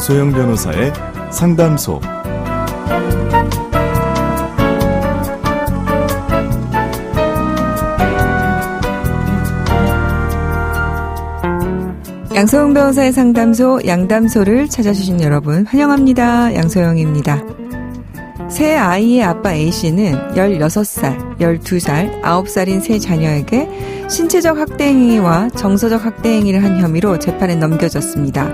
양소영 변호사의 상담소. 양소영 변호사의 상담소, 양담소를 찾아주신 여러분 환영합니다. 양소영입니다. 새 아이의 아빠 A씨는 16살, 12살, 9살인 세 자녀에게 신체적 학대 행위와 정서적 학대 행위를 한 혐의로 재판에 넘겨졌습니다.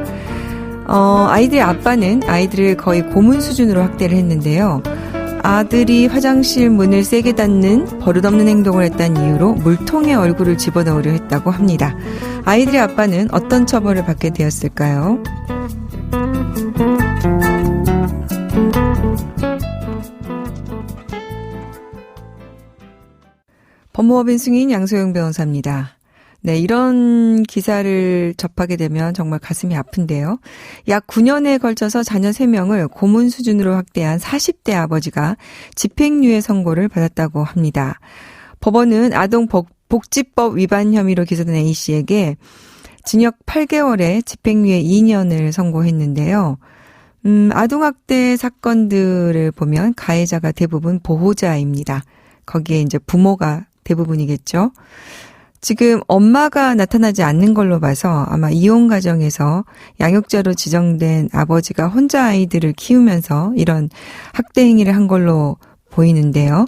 아이들의 아빠는 아이들을 거의 고문 수준으로 학대를 했는데요. 아들이 화장실 문을 세게 닫는 버릇없는 행동을 했다는 이유로 물통에 얼굴을 집어넣으려 했다고 합니다. 아이들의 아빠는 어떤 처벌을 받게 되었을까요? 법무법인 승인 양소영 변호사입니다. 네, 이런 기사를 접하게 되면 정말 가슴이 아픈데요. 약 9년에 걸쳐서 자녀 3명을 고문 수준으로 학대한 40대 아버지가 집행유예 선고를 받았다고 합니다. 법원은 아동복지법 위반 혐의로 기소된 A씨에게 징역 8개월에 집행유예 2년을 선고했는데요. 아동학대 사건들을 보면 가해자가 대부분 보호자입니다. 거기에 이제 부모가 대부분이겠죠. 지금 엄마가 나타나지 않는 걸로 봐서 아마 이혼 가정에서 양육자로 지정된 아버지가 혼자 아이들을 키우면서 이런 학대 행위를 한 걸로 보이는데요.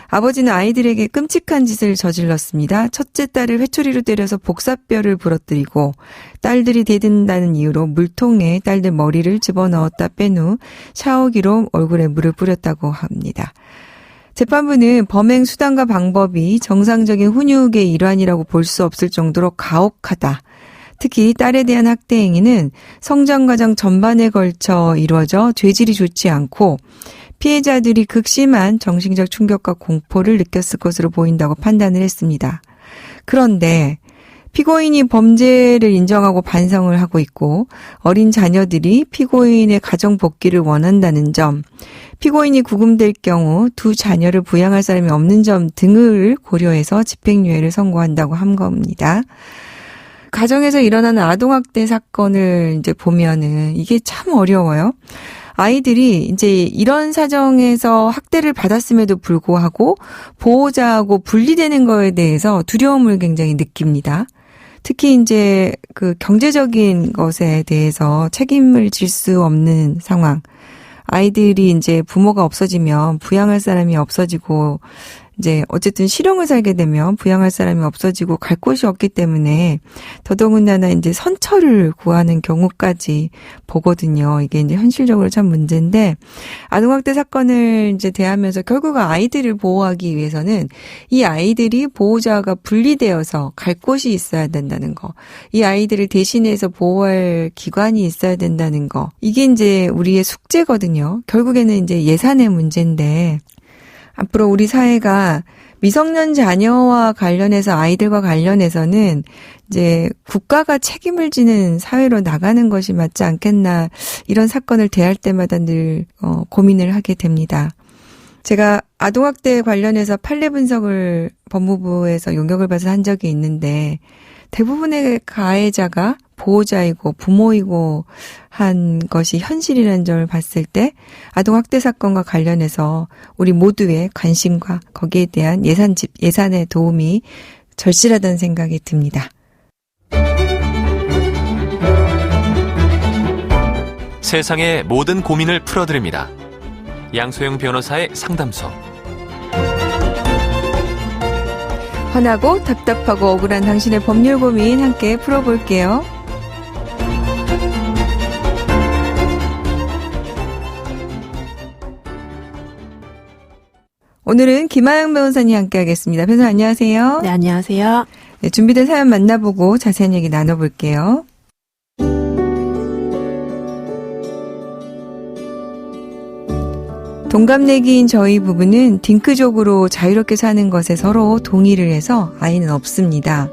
아버지는 아이들에게 끔찍한 짓을 저질렀습니다. 첫째 딸을 회초리로 때려서 복사뼈를 부러뜨리고 딸들이 대든다는 이유로 물통에 딸들 머리를 집어넣었다 뺀 후 샤워기로 얼굴에 물을 뿌렸다고 합니다. 재판부는 범행 수단과 방법이 정상적인 훈육의 일환이라고 볼 수 없을 정도로 가혹하다. 특히 딸에 대한 학대 행위는 성장 과정 전반에 걸쳐 이루어져 죄질이 좋지 않고 피해자들이 극심한 정신적 충격과 공포를 느꼈을 것으로 보인다고 판단을 했습니다. 그런데 피고인이 범죄를 인정하고 반성을 하고 있고 어린 자녀들이 피고인의 가정 복귀를 원한다는 점, 피고인이 구금될 경우 두 자녀를 부양할 사람이 없는 점 등을 고려해서 집행유예를 선고한다고 한 겁니다. 가정에서 일어나는 아동학대 사건을 이제 보면은 이게 참 어려워요. 아이들이 이제 이런 사정에서 학대를 받았음에도 불구하고 보호자하고 분리되는 거에 대해서 두려움을 굉장히 느낍니다. 특히 이제 그 경제적인 것에 대해서 책임을 질 수 없는 상황. 아이들이 이제 부모가 없어지면 부양할 사람이 없어지고 이제 어쨌든 실형을 살게 되면 부양할 사람이 없어지고 갈 곳이 없기 때문에 더더군다나 이제 선처를 구하는 경우까지 보거든요. 이게 이제 현실적으로 참 문제인데 아동학대 사건을 이제 대하면서 결국 아이들을 보호하기 위해서는 이 아이들이 보호자가 분리되어서 갈 곳이 있어야 된다는 거. 이 아이들을 대신해서 보호할 기관이 있어야 된다는 거. 이게 이제 우리의 숙제거든요. 결국에는 이제 예산의 문제인데 앞으로 우리 사회가 미성년 자녀와 관련해서 아이들과 관련해서는 이제 국가가 책임을 지는 사회로 나가는 것이 맞지 않겠나 이런 사건을 대할 때마다 늘 고민을 하게 됩니다. 제가 아동학대 관련해서 판례 분석을 법무부에서 용역을 받아서 한 적이 있는데 대부분의 가해자가 보호자이고 부모이고 한 것이 현실이라는 점을 봤을 때 아동학대 사건과 관련해서 우리 모두의 관심과 거기에 대한 예산의 도움이 절실하다는 생각이 듭니다. 세상의 모든 고민을 풀어드립니다. 양소영 변호사의 상담소. 화나고 답답하고 억울한 당신의 법률 고민 함께 풀어볼게요. 오늘은 김하영 변호사님 함께 하겠습니다. 변호사 안녕하세요. 네, 안녕하세요. 네, 준비된 사연 만나보고 자세한 얘기 나눠볼게요. 동갑내기인 저희 부부는 딩크족으로 자유롭게 사는 것에 서로 동의를 해서 아이는 없습니다.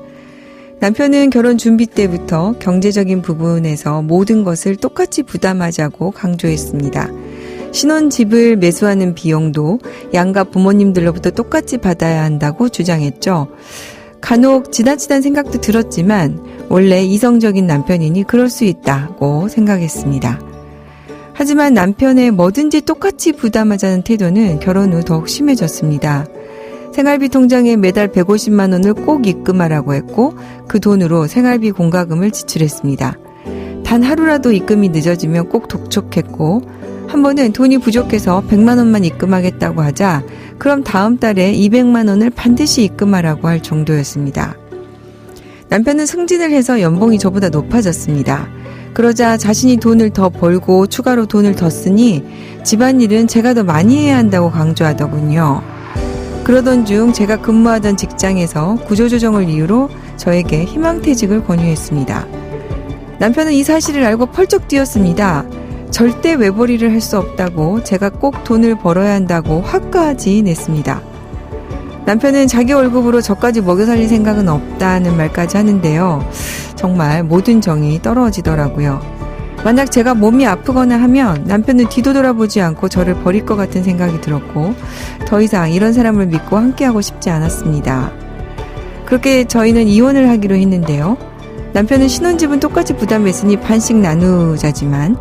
남편은 결혼 준비 때부터 경제적인 부분에서 모든 것을 똑같이 부담하자고 강조했습니다. 신혼집을 매수하는 비용도 양가 부모님들로부터 똑같이 받아야 한다고 주장했죠. 간혹 지나치다는 생각도 들었지만 원래 이성적인 남편이니 그럴 수 있다고 생각했습니다. 하지만 남편의 뭐든지 똑같이 부담하자는 태도는 결혼 후 더욱 심해졌습니다. 생활비 통장에 매달 150만 원을 꼭 입금하라고 했고 그 돈으로 생활비 공과금을 지출했습니다. 단 하루라도 입금이 늦어지면 꼭 독촉했고 한 번은 돈이 부족해서 100만 원만 입금하겠다고 하자 그럼 다음 달에 200만 원을 반드시 입금하라고 할 정도였습니다. 남편은 승진을 해서 연봉이 저보다 높아졌습니다. 그러자 자신이 돈을 더 벌고 추가로 돈을 더 쓰니 집안일은 제가 더 많이 해야 한다고 강조하더군요. 그러던 중 제가 근무하던 직장에서 구조조정을 이유로 저에게 희망퇴직을 권유했습니다. 남편은 이 사실을 알고 펄쩍 뛰었습니다. 절대 외벌이를 할 수 없다고 제가 꼭 돈을 벌어야 한다고 화까지 냈습니다. 남편은 자기 월급으로 저까지 먹여 살릴 생각은 없다는 말까지 하는데요. 정말 모든 정이 떨어지더라고요. 만약 제가 몸이 아프거나 하면 남편은 뒤도 돌아보지 않고 저를 버릴 것 같은 생각이 들었고 더 이상 이런 사람을 믿고 함께하고 싶지 않았습니다. 그렇게 저희는 이혼을 하기로 했는데요. 남편은 신혼집은 똑같이 부담했으니 반씩 나누자지만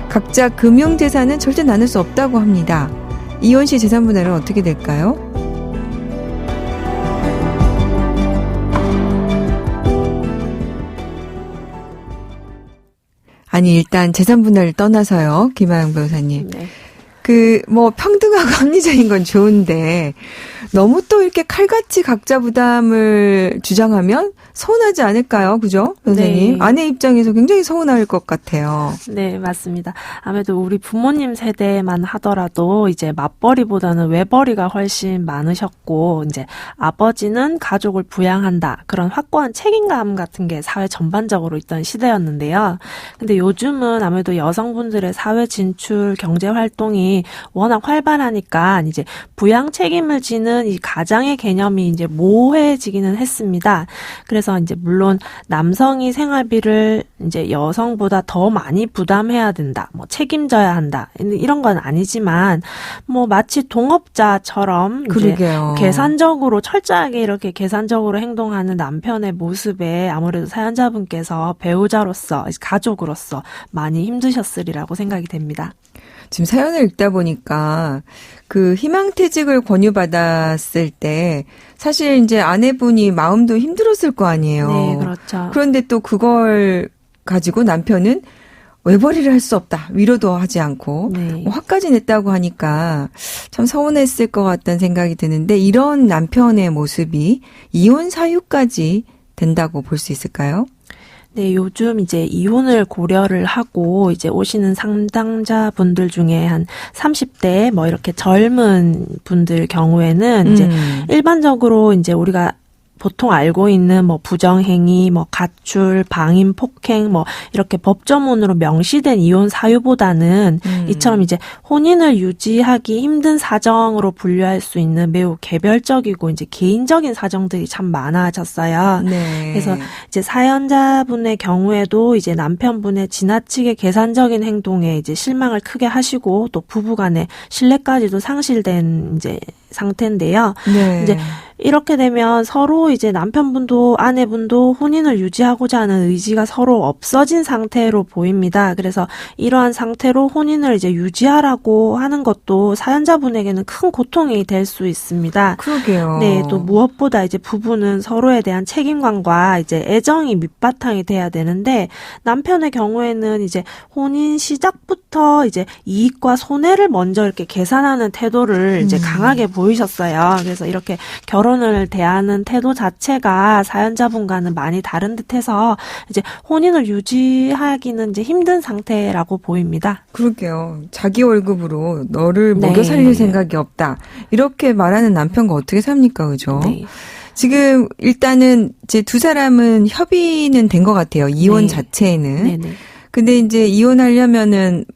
각자 금융재산은 절대 나눌 수 없다고 합니다. 이혼 시 재산 분할은 어떻게 될까요? 아니 일단 재산 분할을 떠나서요. 김하영 변호사님. 네. 평등하고 합리적인 건 좋은데 너무 또 이렇게 칼같이 각자 부담을 주장하면 서운하지 않을까요? 그죠? 변호사님. 네. 아내 입장에서 굉장히 서운할 것 같아요. 네, 맞습니다. 아무래도 우리 부모님 세대만 하더라도 이제 맞벌이보다는 외벌이가 훨씬 많으셨고, 이제 아버지는 가족을 부양한다. 그런 확고한 책임감 같은 게 사회 전반적으로 있던 시대였는데요. 근데 요즘은 아무래도 여성분들의 사회 진출, 경제 활동이 워낙 활발하니까 이제 부양 책임을 지는 이 가장의 개념이 이제 모호해지기는 했습니다. 그래서 이제 물론 남성이 생활비를 이제 여성보다 더 많이 부담해야 된다, 책임져야 한다 이런 건 아니지만 마치 동업자처럼 이제 계산적으로 철저하게 이렇게 계산적으로 행동하는 남편의 모습에 아무래도 사연자분께서 배우자로서 가족으로서 많이 힘드셨으리라고 생각이 됩니다. 지금 사연을 읽다 보니까 그 희망퇴직을 권유받았을 때 사실 이제 아내분이 마음도 힘들었을 거 아니에요. 네, 그렇죠. 그런데 또 그걸 가지고 남편은 외벌이를 할 수 없다. 위로도 하지 않고 네. 화까지 냈다고 하니까 참 서운했을 것 같다는 생각이 드는데 이런 남편의 모습이 이혼 사유까지 된다고 볼 수 있을까요? 네, 요즘 이제 이혼을 고려를 하고 이제 오시는 상담자분들 중에 한 30대 이렇게 젊은 분들 경우에는 이제 일반적으로 이제 우리가 보통 알고 있는 부정행위, 가출, 방임, 폭행, 이렇게 법조문으로 명시된 이혼 사유보다는 이처럼 이제 혼인을 유지하기 힘든 사정으로 분류할 수 있는 매우 개별적이고 이제 개인적인 사정들이 참 많아졌어요. 네. 그래서 이제 사연자분의 경우에도 이제 남편분의 지나치게 계산적인 행동에 이제 실망을 크게 하시고 또 부부간의 신뢰까지도 상실된 이제 상태인데요. 네. 이제 이렇게 되면 서로 이제 남편분도 아내분도 혼인을 유지하고자 하는 의지가 서로 없어진 상태로 보입니다. 그래서 이러한 상태로 혼인을 이제 유지하라고 하는 것도 사연자분에게는 큰 고통이 될 수 있습니다. 그러게요. 네, 또 무엇보다 이제 부부는 서로에 대한 책임감과 이제 애정이 밑바탕이 돼야 되는데 남편의 경우에는 이제 혼인 시작부터 이제 이익과 손해를 먼저 이렇게 계산하는 태도를 이제 강하게 보이셨어요. 그래서 이렇게 결혼을 대하는 태도 자체가 사연자분과는 많이 다른 듯해서 이제 혼인을 유지하기는 이제 힘든 상태라고 보입니다. 그러게요. 자기 월급으로 너를 먹여 살릴 생각이 없다. 이렇게 말하는 남편과 어떻게 삽니까, 그죠? 네. 지금 일단은 이제 두 사람은 협의는 된 것 같아요. 이혼 자체에는. 네네. 근데 이제 이혼하려면은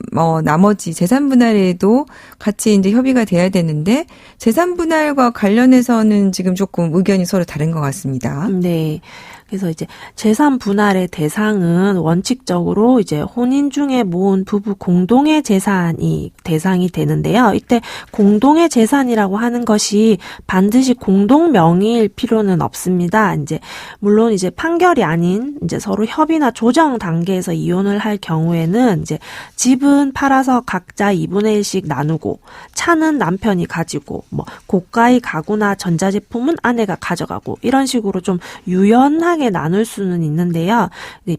나머지 재산 분할에도 같이 이제 협의가 돼야 되는데 재산 분할과 관련해서는 지금 조금 의견이 서로 다른 것 같습니다. 네. 그래서 이제 재산 분할의 대상은 원칙적으로 이제 혼인 중에 모은 부부 공동의 재산이 대상이 되는데요. 이때 공동의 재산이라고 하는 것이 반드시 공동 명의일 필요는 없습니다. 이제 물론 이제 판결이 아닌 이제 서로 협의나 조정 단계에서 이혼을 할 경우에는 이제 집은 팔아서 각자 2분의 1씩 나누고 차는 남편이 가지고 뭐 고가의 가구나 전자제품은 아내가 가져가고 이런 식으로 좀 유연하게 나눌 수는 있는데요.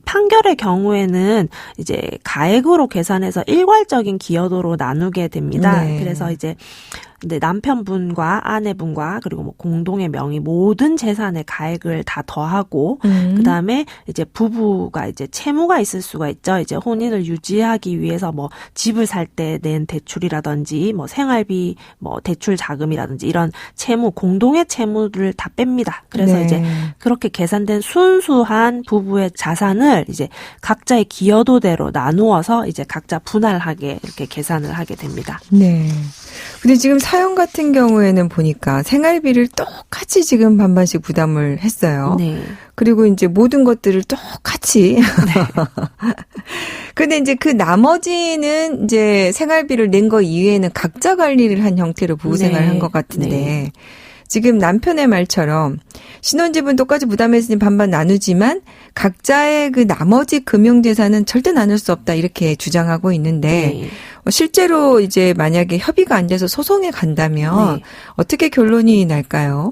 판결의 경우에는 이제 가액으로 계산해서 일괄적인 기여도로 나누게 됩니다. 네. 그래서 이제 근데 남편분과 아내분과 그리고 뭐 공동의 명의 모든 재산의 가액을 다 더하고 그다음에 이제 부부가 이제 채무가 있을 수가 있죠. 이제 혼인을 유지하기 위해서 뭐 집을 살 때 낸 대출이라든지 뭐 생활비 뭐 대출 자금이라든지 이런 채무 공동의 채무를 다 뺍니다. 그래서 네. 이제 그렇게 계산된 순수한 부부의 자산을 이제 각자의 기여도대로 나누어서 이제 각자 분할하게 이렇게 계산을 하게 됩니다. 네. 근데 지금 사연 같은 경우에는 보니까 생활비를 똑같이 지금 반반씩 부담을 했어요. 네. 그리고 이제 모든 것들을 똑같이. 근데 이제 그 나머지는 이제 생활비를 낸 거 이외에는 각자 관리를 한 형태로 부부 생활을 한 것 같은데. 네. 지금 남편의 말처럼 신혼집은 똑같이 부담했으니 반반 나누지만 각자의 그 나머지 금융재산은 절대 나눌 수 없다 이렇게 주장하고 있는데 네. 실제로 이제 만약에 협의가 안 돼서 소송에 간다면 네. 어떻게 결론이 날까요?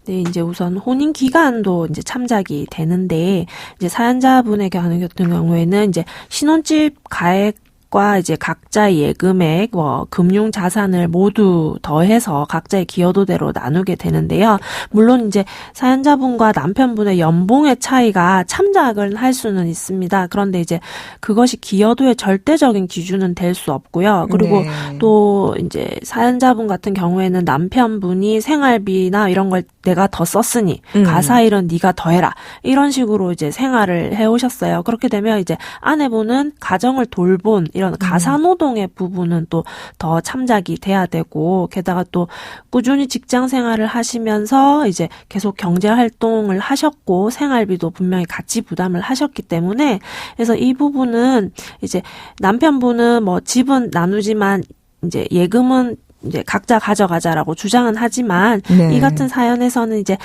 네, 이제 우선 혼인 기간도 이제 참작이 되는데 이제 사연자분의 같은 경우에는 이제 신혼집 가액과 이제 각자의 예금액, 금융 자산을 모두 더해서 각자의 기여도대로 나누게 되는데요. 물론 이제 사연자분과 남편분의 연봉의 차이가 참작을 할 수는 있습니다. 그런데 이제 그것이 기여도의 절대적인 기준은 될 수 없고요. 그리고 네. 또 이제 사연자분 같은 경우에는 남편분이 생활비나 이런 걸 내가 더 썼으니 가사일은 네가 더 해라. 이런 식으로 이제 생활을 해오셨어요. 그렇게 되면 이제 아내분은 가정을 돌본 이런 가사노동의 부분은 또 더 참작이 돼야 되고 게다가 또 꾸준히 직장 생활을 하시면서 이제 계속 경제 활동을 하셨고 생활비도 분명히 같이 부담을 하셨기 때문에 그래서 이 부분은 이제 남편분은 뭐 집은 나누지만 이제 예금은 이제 각자 가져가자라고 주장은 하지만 네. 이 같은 사연에서는 이제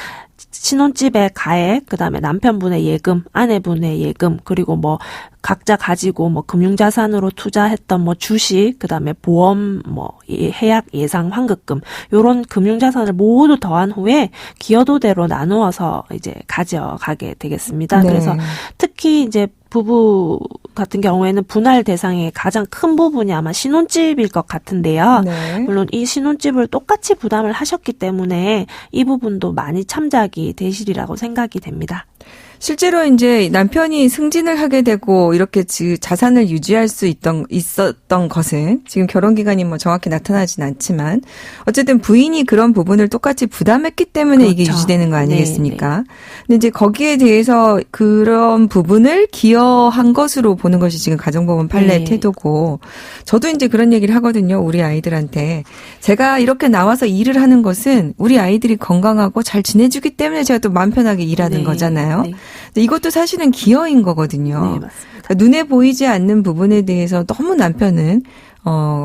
신혼집의 가액, 그다음에 남편분의 예금, 아내분의 예금, 그리고 뭐 각자 가지고 뭐 금융자산으로 투자했던 뭐 주식, 그다음에 보험, 뭐 해약 예상 환급금 요런 금융자산을 모두 더한 후에 기여도대로 나누어서 이제 가져가게 되겠습니다. 네. 그래서 특히 이제 부부 같은 경우에는 분할 대상의 가장 큰 부분이 아마 신혼집일 것 같은데요. 네. 물론 이 신혼집을 똑같이 부담을 하셨기 때문에 이 부분도 많이 참작이 되시리라고 생각이 됩니다. 실제로 이제 남편이 승진을 하게 되고 이렇게 자산을 유지할 수 있었던 것은 지금 결혼 기간이 뭐 정확히 나타나진 않지만 어쨌든 부인이 그런 부분을 똑같이 부담했기 때문에 이게 그렇죠. 유지되는 거 아니겠습니까? 네, 근데 이제 거기에 대해서 그런 부분을 기여한 것으로 보는 것이 지금 가정법원 판례의 네. 태도고 저도 이제 그런 얘기를 하거든요. 우리 아이들한테 제가 이렇게 나와서 일을 하는 것은 우리 아이들이 건강하고 잘 지내주기 때문에 제가 또 마음 편하게 일하는 네, 거잖아요. 네. 근데 이것도 사실은 기여인 거거든요. 네, 맞습니다. 그러니까 눈에 보이지 않는 부분에 대해서 너무 남편은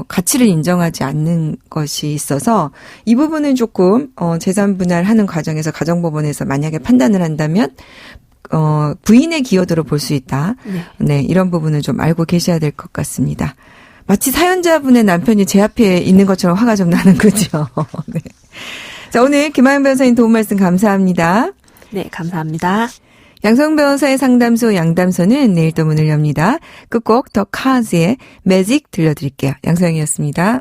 가치를 인정하지 않는 것이 있어서 이 부분은 조금 재산 분할하는 과정에서 가정법원에서 만약에 판단을 한다면 부인의 기여도로 볼 수 있다. 네. 네, 이런 부분은 좀 알고 계셔야 될 것 같습니다. 마치 사연자분의 남편이 제 앞에 있는 것처럼 화가 좀 나는 거죠. 네. 자, 오늘 김하영 변호사님 도움 말씀 감사합니다. 네, 감사합니다. 양성 변호사의 상담소 양담소는 내일 또 문을 엽니다. 끝곡 더 카즈의 매직 들려드릴게요. 양소영이었습니다.